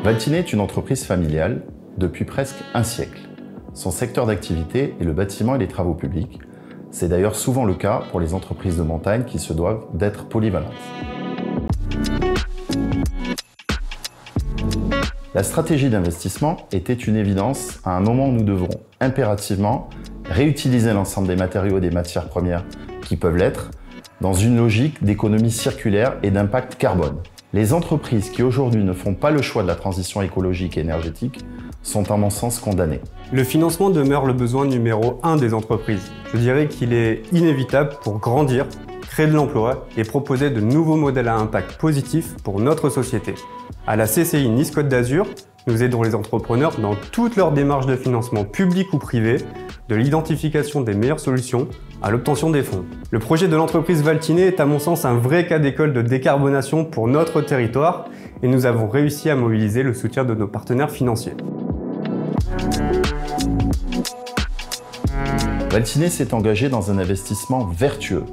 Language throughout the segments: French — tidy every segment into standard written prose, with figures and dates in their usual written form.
Valtiné est une entreprise familiale depuis presque un siècle. Son secteur d'activité est le bâtiment et les travaux publics. C'est d'ailleurs souvent le cas pour les entreprises de montagne qui se doivent d'être polyvalentes. La stratégie d'investissement était une évidence à un moment où nous devrons impérativement réutiliser l'ensemble des matériaux et des matières premières qui peuvent l'être dans une logique d'économie circulaire et d'impact carbone. Les entreprises qui aujourd'hui ne font pas le choix de la transition écologique et énergétique sont à mon sens condamnées. Le financement demeure le besoin numéro 1 des entreprises. Je dirais qu'il est inévitable pour grandir, créer de l'emploi et proposer de nouveaux modèles à impact positif pour notre société. À la CCI Nice-Côte d'Azur, nous aidons les entrepreneurs dans toutes leurs démarches de financement public ou privé, de l'identification des meilleures solutions à l'obtention des fonds. Le projet de l'entreprise Valtiné est à mon sens un vrai cas d'école de décarbonation pour notre territoire et nous avons réussi à mobiliser le soutien de nos partenaires financiers. Valtiné s'est engagé dans un investissement vertueux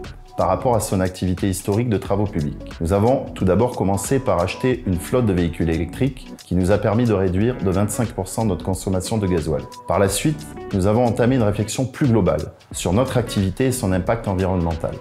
par rapport à son activité historique de travaux publics. Nous avons tout d'abord commencé par acheter une flotte de véhicules électriques qui nous a permis de réduire de 25% notre consommation de gasoil. Par la suite, nous avons entamé une réflexion plus globale sur notre activité et son impact environnemental.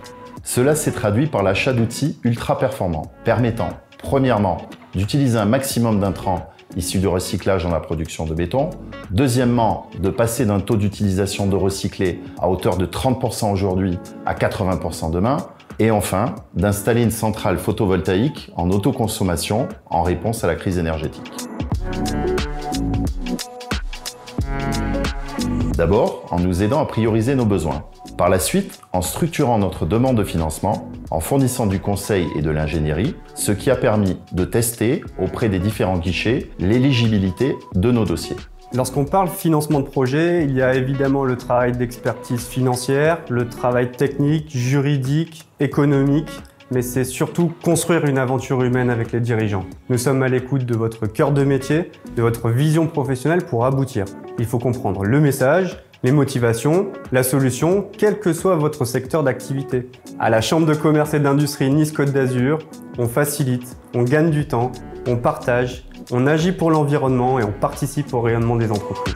Cela s'est traduit par l'achat d'outils ultra performants, permettant, premièrement, d'utiliser un maximum d'intrants issus du recyclage dans la production de béton. Deuxièmement, de passer d'un taux d'utilisation de recyclés à hauteur de 30% aujourd'hui à 80% demain. Et enfin, d'installer une centrale photovoltaïque en autoconsommation en réponse à la crise énergétique. D'abord, en nous aidant à prioriser nos besoins. Par la suite, en structurant notre demande de financement, en fournissant du conseil et de l'ingénierie, ce qui a permis de tester auprès des différents guichets l'éligibilité de nos dossiers. Lorsqu'on parle financement de projet, il y a évidemment le travail d'expertise financière, le travail technique, juridique, économique, mais c'est surtout construire une aventure humaine avec les dirigeants. Nous sommes à l'écoute de votre cœur de métier, de votre vision professionnelle pour aboutir. Il faut comprendre le message, les motivations, la solution, quel que soit votre secteur d'activité. À la Chambre de commerce et d'industrie Nice-Côte d'Azur, on facilite, on gagne du temps, on partage, on agit pour l'environnement et on participe au rayonnement des entreprises.